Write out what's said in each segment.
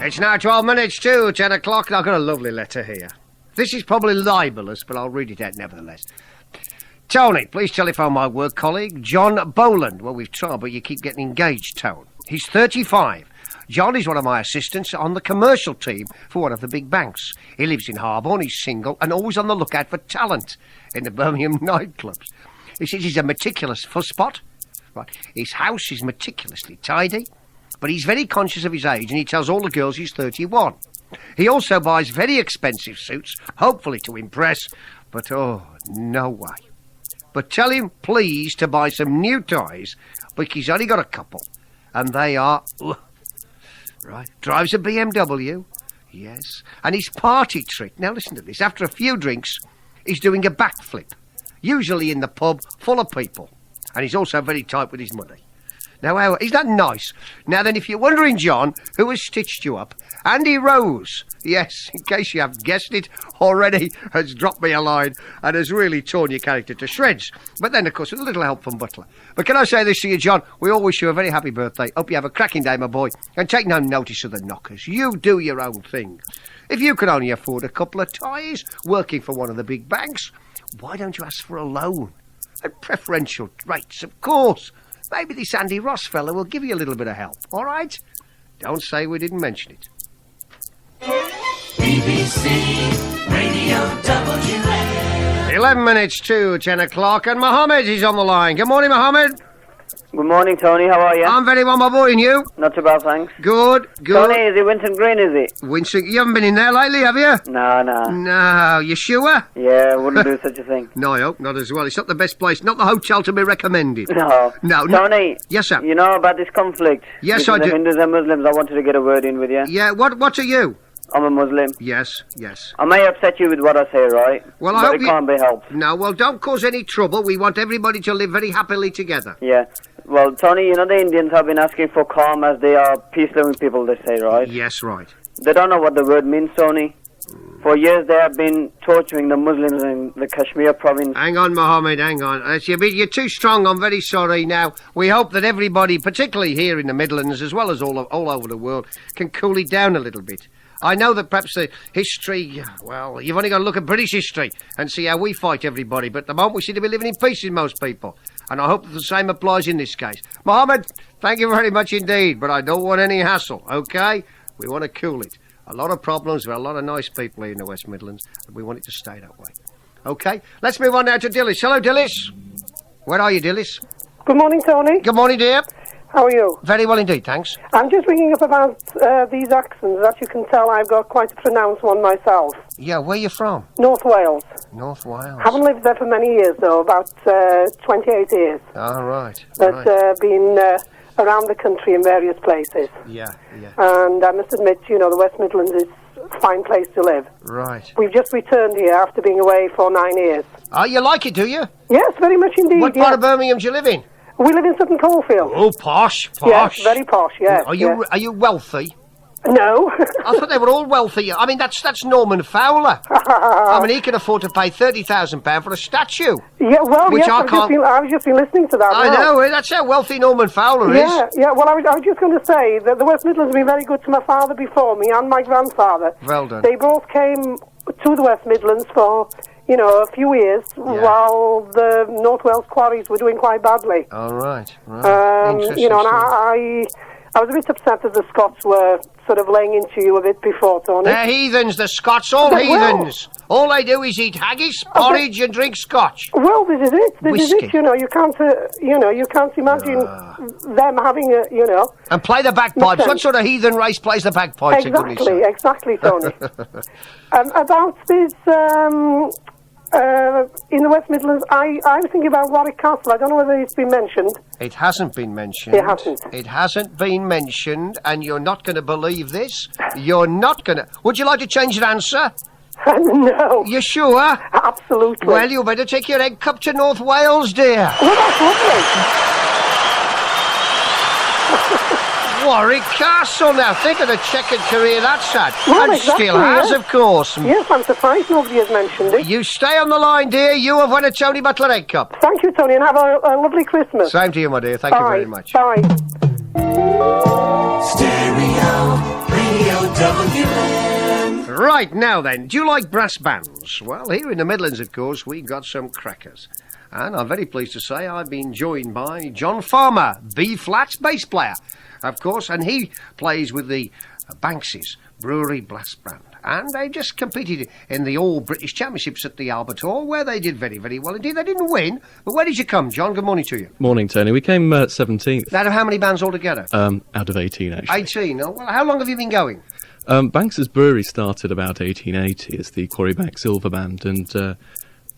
It's now 12 minutes to 10 o'clock, and I've got a lovely letter here. This is probably libelous, but I'll read it out nevertheless. Tony, please telephone my work colleague, John Boland. Well, we've tried, but you keep getting engaged, Tone. He's 35. John is one of my assistants on the commercial team for one of the big banks. He lives in Harborne, he's single, and always on the lookout for talent in the Birmingham nightclubs. He says he's a meticulous fusspot. Right. His house is meticulously tidy, but he's very conscious of his age, and he tells all the girls he's 31. He also buys very expensive suits, hopefully to impress, but oh, no way. But tell him, please, to buy some new toys, because he's only got a couple, and they are... Right. Drives a BMW, yes, and his party trick, now listen to this, after a few drinks, he's doing a backflip, usually in the pub full of people, and he's also very tight with his money. Now, is that nice? Now then, if you're wondering, John, who has stitched you up, Andy Rose, yes, in case you haven't guessed it already, has dropped me a line and has really torn your character to shreds. But then, of course, with a little help from Butler. But can I say this to you, John? We all wish you a very happy birthday. Hope you have a cracking day, my boy, and take no notice of the knockers. You do your own thing. If you can only afford a couple of ties working for one of the big banks, why don't you ask for a loan? At preferential rates, of course. Maybe this Andy Ross fella will give you a little bit of help, all right? Don't say we didn't mention it. BBC Radio WA. 11 minutes to 10 o'clock, and Mohammed is on the line. Good morning, Mohammed. Good morning, Tony. How are you? I'm very well, my boy, and you? Not too bad, thanks. Good. Tony, is it Winston Green, is it? Winston, you haven't been in there lately, have you? No. No, you sure? Yeah, I wouldn't do such a thing. No, I hope not as well. It's not the best place, not the hotel to be recommended. No. Tony. Yes, sir. You know about this conflict? Yes, I do. The Hindus and Muslims, I wanted to get a word in with you. Yeah, what are you? I'm a Muslim. Yes. I may upset you with what I say, right? Well, but it can't be helped. No, well, don't cause any trouble. We want everybody to live very happily together. Yeah. Well, Tony, you know the Indians have been asking for calm as they are peace-loving people, they say, right? Yes, right. They don't know what the word means, Tony. For years, they have been torturing the Muslims in the Kashmir province. Hang on, Mohammed, hang on. You're too strong, I'm very sorry. Now, we hope that everybody, particularly here in the Midlands, as well as all over the world, can cool it down a little bit. I know that perhaps the history, well, you've only got to look at British history and see how we fight everybody, but at the moment we seem to be living in peace with most people, and I hope that the same applies in this case. Mohammed, thank you very much indeed, but I don't want any hassle, OK? We want to cool it. A lot of problems with a lot of nice people here in the West Midlands, and we want it to stay that way. OK? Let's move on now to Dillis. Hello, Dillis. Where are you, Dillis? Good morning, Tony. Good morning, dear. How are you? Very well indeed, thanks. I'm just ringing up about these accents. As you can tell, I've got quite a pronounced one myself. Yeah, where are you from? North Wales. North Wales. Haven't lived there for many years, though, about 28 years. Oh, right. But been around the country in various places. Yeah. And I must admit, you know, the West Midlands is a fine place to live. Right. We've just returned here after being away for 9 years. Oh, you like it, do you? Yes, very much indeed. What part of Birmingham do you live in? We live in Sutton Coldfield. Oh, posh. Yes, very posh, yes. Are you wealthy? No. I thought they were all wealthy. I mean, that's Norman Fowler. I mean, he can afford to pay £30,000 for a statue. Yeah, well, which yes, I can't... I've just been listening to that. I know, that's how wealthy Norman Fowler is. Yeah, well, I was just going to say that the West Midlands have been very good to my father before me and my grandfather. Well done. They both came to the West Midlands for, you know, a few years while the North Wales quarries were doing quite badly. Oh, right. Interesting. You know, and I was a bit upset that the Scots were sort of laying into you a bit before, Tony. They're heathens, the Scots, all heathens. All they do is eat haggis, porridge, and drink scotch. Well, this is it. Whiskey. You know, you can't imagine them having a, you know. And play the bagpipes. What sort of heathen race plays the bagpipes? Exactly, Tony. About this, in the West Midlands, I was thinking about Warwick Castle. I don't know whether it's been mentioned. It hasn't been mentioned. It hasn't. It hasn't been mentioned, and you're not going to believe this. You're not going to... Would you like to change your answer? No. You sure? Absolutely. Well, you better take your egg cup to North Wales, dear. Well, that's lovely. Warwick Castle now. Think of the checkered career that's had. Well, and still has, of course. Yes, I'm surprised nobody has mentioned it. You stay on the line, dear. You have won a Tony Butler egg cup. Thank you, Tony, and have a lovely Christmas. Same to you, my dear. Thank you very much. Bye. Stereo Radio WM. Right, now then, do you like brass bands? Well, here in the Midlands, of course, we've got some crackers. And I'm very pleased to say I've been joined by John Farmer, B-flat bass player, of course, and he plays with the Banks's Brewery Brass Band. And they just competed in the All-British Championships at the Albert Hall, where they did very, very well indeed. They didn't win, but where did you come, John? Good morning to you. Morning, Tony. We came 17th. Out of how many bands altogether? Out of 18, actually. 18. Oh, well, how long have you been going? Banks's Brewery started about 1880 as the Quarry Bank Silver Band, and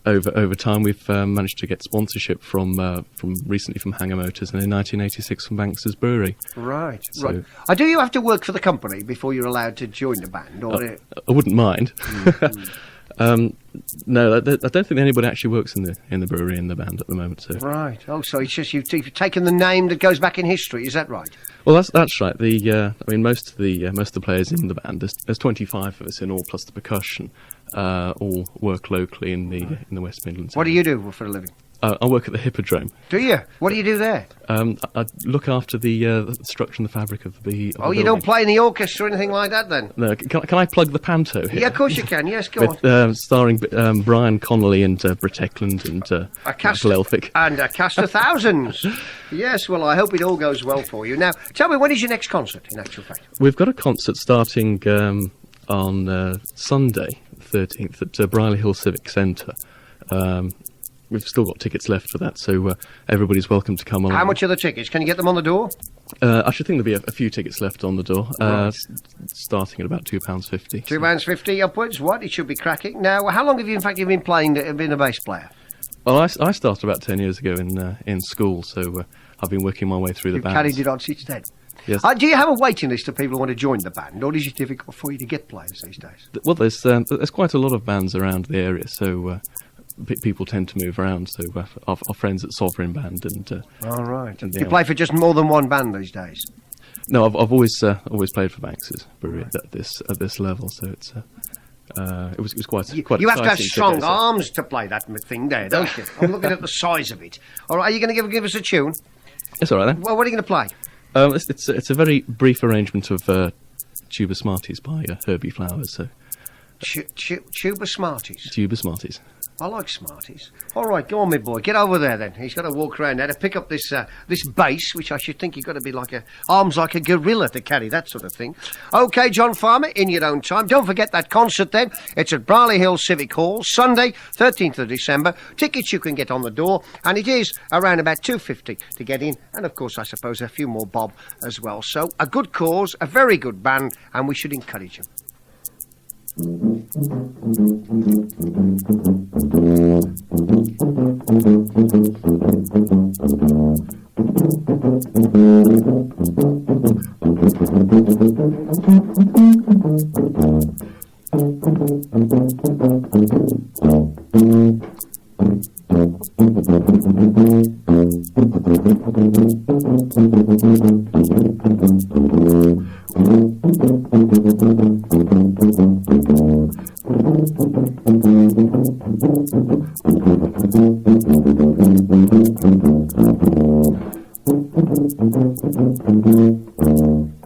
over time we've managed to get sponsorship from recently from Hanger Motors, and in 1986 from Banks's Brewery. Right, So- right. Do you have to work for the company before you're allowed to join the band? Or I wouldn't mind. No, I don't think anybody actually works in the brewery in the band at the moment. So. Right. Oh, so it's just you've taken the name that goes back in history. Is that right? Well, that's right. I mean, most of the players in the band, there's 25 of us in all, plus the percussion, all work locally in the West Midlands. What do you do for a living? I work at the Hippodrome. Do you? What do you do there? I look after the structure and the fabric of the. Oh, you don't play in the orchestra or anything like that, then? No, can I plug the panto here? Yeah, of course you can. Yes, go on. With, starring Brian Connolly and Britt Eklund and Michael Elphick. And a cast of thousands. Yes, well, I hope it all goes well for you. Now, tell me, when is your next concert, in actual fact? We've got a concert starting on Sunday, 13th, at Brierley Hill Civic Centre. We've still got tickets left for that, so everybody's welcome to come along. How much are the tickets? Can you get them on the door? I should think there'll be a few tickets left on the door, Right. starting at about £2.50. £2.50 upwards. What? It should be cracking. Now, how long have you, in fact, been playing, been a bass player? Well, I started about 10 years ago in school, so I've been working my way through the You've band. carried it on since then. Yes. Do you have a waiting list of people who want to join the band, or is it difficult for you to get players these days? Well, there's quite a lot of bands around the area, so people tend to move around. So our friends at Sovereign Band and. All right. And You play for just more than one band these days? No, I've always played for Banks's Brewery at this level, so it's. It was quite. You have to have exciting strong today, so- arms to play that thing there, don't you? I'm looking at the size of it. All right, are you going to give us a tune? It's all right then. Well, what are you going to play? It's a very brief arrangement of Tuba Smarties by Herbie Flowers. So Tuba Smarties. Tuba Smarties. I like Smarties. All right, go on, my boy. Get over there, then. He's got to walk around there to pick up this bass, which I should think you've got to be arms like a gorilla to carry, that sort of thing. OK, John Farmer, in your own time. Don't forget that concert, then. It's at Brierley Hill Civic Hall, Sunday, 13th of December. Tickets you can get on the door, and it is around about £2.50 to get in. And, of course, I suppose a few more bob as well. So, a good cause, a very good band, and we should encourage them.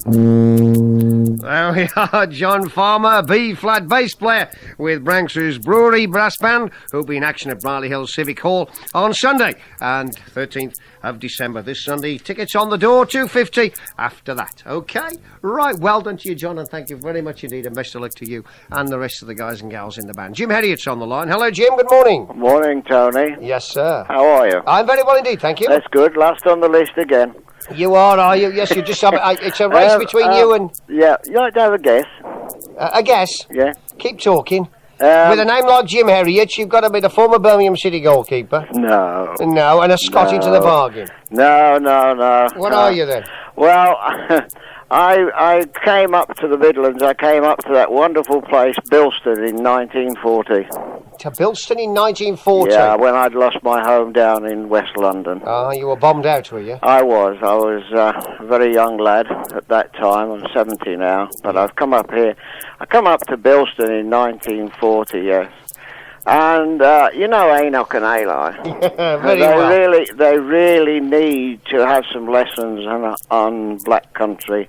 There we are, John Farmer, B-flat bass player with Branks's Brewery Brass Band, who'll be in action at Brierley Hill Civic Hall on Sunday, and 13th of December this Sunday. Tickets on the door, £2.50 after that. OK? Right, well done to you, John, and thank you very much indeed, and best of luck to you and the rest of the guys and gals in the band. Jim Heriot's on the line. Hello, Jim, good morning. Morning, Tony. Yes, sir. How are you? I'm very well indeed, thank you. That's good. Last on the list again. You are you? Yes, you just have it's a race between you and... Yeah, you like to have a guess? I guess. Yeah. Keep talking. With a name like Jim Heriot, you've got to be the former Birmingham City goalkeeper. No. No, and a Scot into the bargain. No. What are you then? Well, I came up to the Midlands. I came up to that wonderful place, Bilston, in 1940. To Bilston in 1940? Yeah, when I'd lost my home down in West London. Oh, you were bombed out, were you? I was a very young lad at that time. I'm 70 now, but I've come up here. I come up to Bilston in 1940, yes. And, you know Enoch and Eli. They really need to have some lessons on black country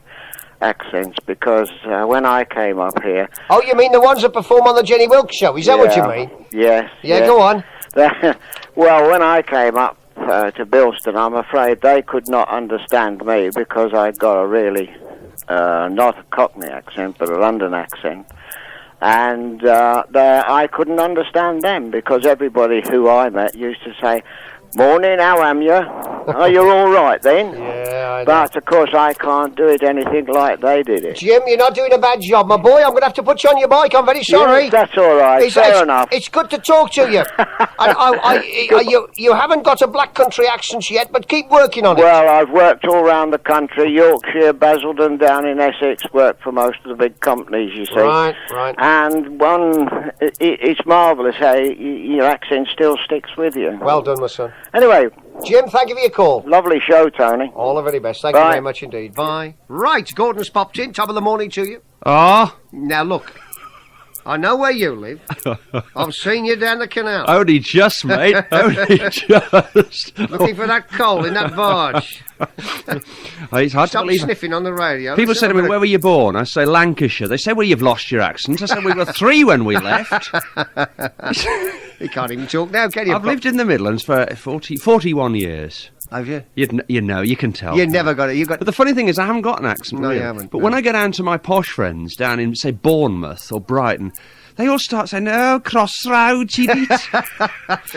accents because when I came up here... Oh, you mean the ones that perform on the Jenny Wilkes show? Is that what you mean? Yes. Yeah, go on. Well, when I came up to Bilston, I'm afraid they could not understand me because I got a really, not a Cockney accent, but a London accent. And I couldn't understand them because everybody who I met used to say, "Morning, how am you? Oh, you're all right then?" Yeah, I know. But, of course, I can't do it anything like they did it. Jim, you're not doing a bad job, my boy. I'm going to have to put you on your bike. I'm very sorry. Yes, that's all right. Fair enough. It's good to talk to you. You haven't got a black country accent yet, but keep working on it. Well, I've worked all around the country, Yorkshire, Basildon, down in Essex, worked for most of the big companies, you see. Right. And it's marvellous how your accent still sticks with you. Well done, my son. Anyway, Jim, thank you for your call. lovely show, Tony. All the very best. Thank you very much indeed. Bye. Right, Gordon's popped in. Top of the morning to you. Ah, Now, look. I know where you live. I've seen you down the canal. only just, mate. Only just. Looking for that coal in that barge. It's hard to Stop believe. sniffing on the radio. People Let's say to have me, a bit "Where were you born?" I say, "Lancashire." They say, "Well, you've lost your accent." I said, "We were 3 when we left." You can't even talk now, can you? I've lived in the Midlands for 41 years. Have you? You know, you can tell. You never got it. You got. But the funny thing is, I haven't got an accent. No, you really. haven't, But no. when I go down to my posh friends down in, say, Bournemouth or Brighton, they all start saying, "Oh, crossroads, idiot."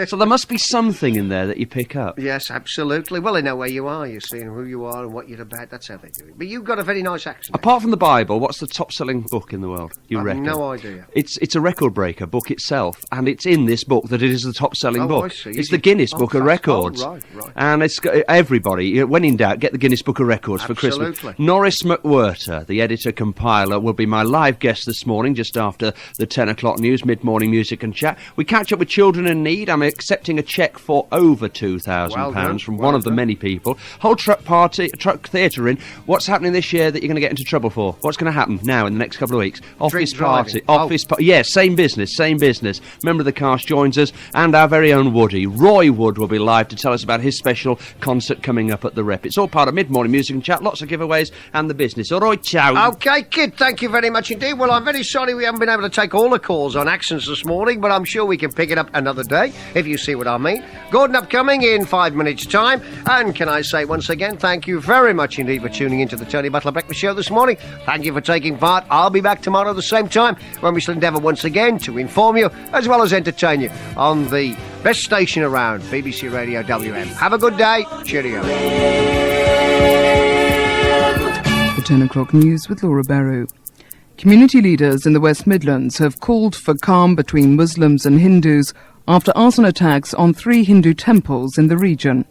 So there must be something in there that you pick up. Yes, absolutely. Well, they know where you are. You see who you are and what you're about. That's how they do it. But you've got a very nice accent. Apart from the Bible, what's the top-selling book in the world, you I have reckon? no idea. It's a record breaker book itself, and it's in this book that it is the top-selling Oh, book. I see. It's the Guinness Book of Records. Oh, right. And it's got, everybody, when in doubt, get the Guinness Book of Records for Christmas. Absolutely. Norris McWhirter, the editor-compiler, will be my live guest this morning, just after the 10 o'clock news, mid-morning music and chat. We catch up with children in need. I'm accepting a cheque for over £2,000 Well done. from Well one of the done. many people. Whole truck theatre in. What's happening this year that you're going to get into trouble for? What's going to happen now in the next couple of weeks? Office driving. party. Yeah, same business. Member of the cast joins us, and our very own Woody. Roy Wood will be live to tell us about his special concert coming up at the Rep. It's all part of mid-morning music and chat, lots of giveaways and the business. All right, ciao. Okay, kid, thank you very much indeed. Well, I'm very sorry we haven't been able to take all the calls on accents this morning, but I'm sure we can pick it up another day, if you see what I mean. Gordon upcoming in 5 minutes' time. And can I say once again, thank you very much indeed for tuning into the Tony Butler Breakfast Show this morning. Thank you for taking part. I'll be back tomorrow at the same time when we shall endeavour once again to inform you as well as entertain you on the best station around, BBC Radio WM. Have a good day. Cheerio. The 10 o'clock news with Laura Barrow. Community leaders in the West Midlands have called for calm between Muslims and Hindus after arson attacks on 3 Hindu temples in the region.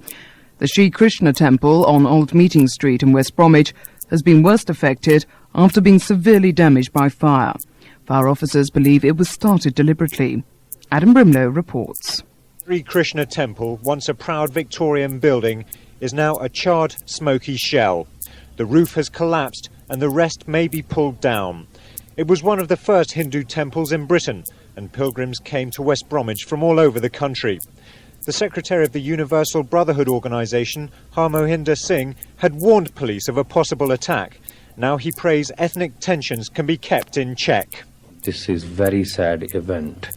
The Sri Krishna Temple on Old Meeting Street in West Bromwich has been worst affected after being severely damaged by fire. Fire officers believe it was started deliberately. Adam Brimlow reports. Sri Krishna Temple, once a proud Victorian building, is now a charred, smoky shell. The roof has collapsed and the rest may be pulled down. It was one of the first Hindu temples in Britain, and pilgrims came to West Bromwich from all over the country. The secretary of the Universal Brotherhood organisation, Harmohinder Singh, had warned police of a possible attack. Now he prays ethnic tensions can be kept in check. This is very sad event.